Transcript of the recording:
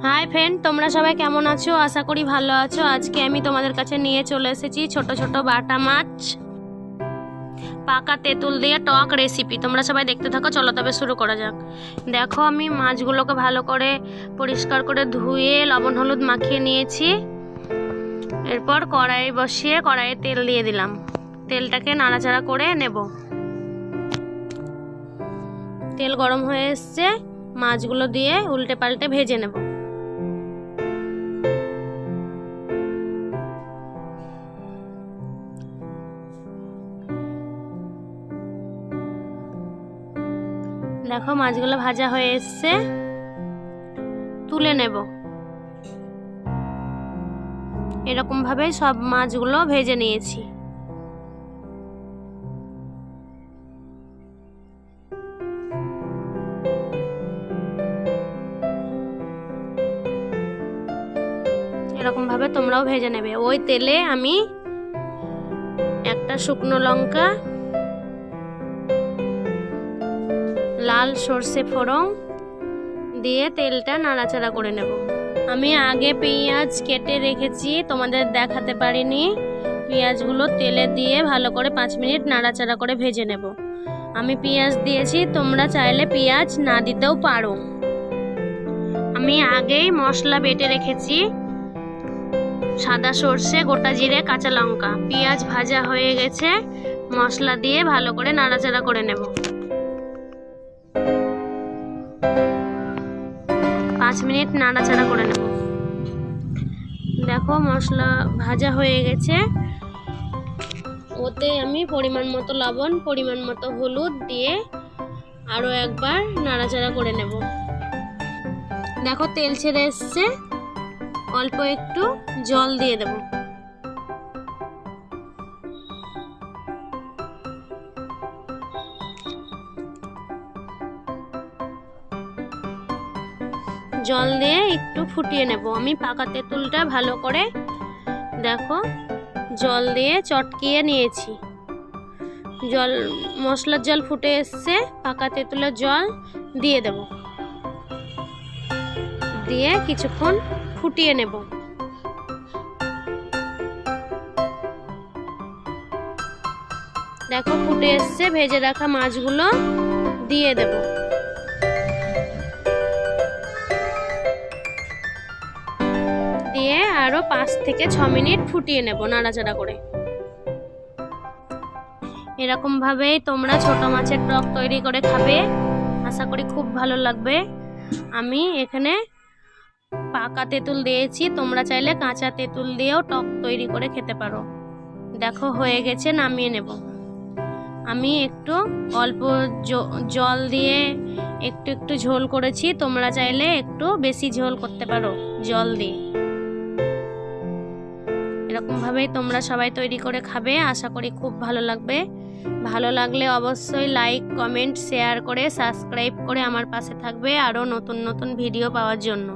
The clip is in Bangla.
হাই ফ্রেন্ড, তোমরা সবাই কেমন আছো? আশা করি ভালো আছো। আজকে আমি তোমাদের কাছে নিয়ে চলে এসেছি ছোট ছোট বাটা মাছ পাকা তেঁতুল দিয়ে টক রেসিপি। তোমরা সবাই দেখতে থাকো, চলো তবে শুরু করা যাক। দেখো, আমি মাছগুলোকে ভালো করে পরিষ্কার করে ধুয়ে লবণ হলুদ মাখিয়ে নিয়েছি। এরপর কড়াই বসিয়ে কড়াইয়ে তেল দিয়ে দিলাম। তেলটাকে নাড়াচাড়া করে নেব। তেল গরম হয়ে এসছে, মাছগুলো দিয়ে উল্টে পাল্টে ভেজে নেব। দেখো, মাছগুলো ভাজা হয়ে এসছে, তুলে নেব। এরকম ভাবে সব মাছগুলো ভেজে নিয়েছি। এরকম ভাবে তোমরাও ভেজে নেবে। ওই তেলে আমি একটা শুকনো লঙ্কা, লাল সর্ষে ফোড়ন দিয়ে তেলটা নাড়াচাড়া করে নেব। আমি আগে পেঁয়াজ কেটে রেখেছি, তোমাদের দেখাতে পারিনি। পেঁয়াজগুলো তেলে দিয়ে ভালো করে 5 মিনিট নাড়াচাড়া করে ভেজে নেব। আমি পেঁয়াজ দিয়েছি, তোমরা চাইলে পেঁয়াজ না দিতেও পারো। আমি আগেই মশলা বেটে রেখেছি, সাদা সর্ষে, গোটা জিরে, কাঁচা লঙ্কা। পেঁয়াজ ভাজা হয়ে গেছে, মশলা দিয়ে ভালো করে নাড়াচাড়া করে নেব। 5 মিনিট নাড়াচাড়া করে নেব। দেখো, মশলা ভাজা হয়ে গেছে। ওতে আমি পরিমাণ মতো লবণ, পরিমাণ মতো হলুদ দিয়ে আরও একবার নাড়াচাড়া করে নেব। দেখো, তেল ছেড়ে এসছে, অল্প একটু জল দিয়ে দেব। জল দিয়ে একটু ফুটিয়ে নেব। আমি পাকা তেঁতুলটা ভালো করে দেখো জল দিয়ে চটকিয়ে নিয়েছি। মশলার জল ফুটে এসছে, পাকা তেঁতুলের জল দিয়ে দেব। দিয়ে কিছুক্ষণ ফুটিয়ে নেব। দেখো, ফুটে এসছে, ভেজে রাখা মাছগুলো দিয়ে দেব। দিয়ে আরো 5 থেকে 6 মিনিট ফুটিয়ে নেব নাড়াচাড়া করে। এরকম ভাবেই তোমরা ছোট মাছের টক তৈরি করে খাবে, আশা করি খুব ভালো লাগবে। আমি এখানে পাকা তেঁতুল দিয়েছি, তোমরা চাইলে কাঁচা তেঁতুল দিয়েও টক তৈরি করে খেতে পারো। দেখো, হয়ে গেছে, নামিয়ে নেব। আমি একটু অল্প জল দিয়ে একটু একটু ঝোল করেছি, তোমরা চাইলে একটু বেশি ঝোল করতে পারো জল দিয়ে। এরকম ভাবেই তোমরা সবাই তৈরি করে খাবে, আশা করি খুব ভালো লাগবে। ভালো লাগলে অবশ্যই লাইক, কমেন্ট, শেয়ার করে সাবস্ক্রাইব করে আমার পাশে থাকবে আরও নতুন নতুন ভিডিও পাওয়ার জন্য।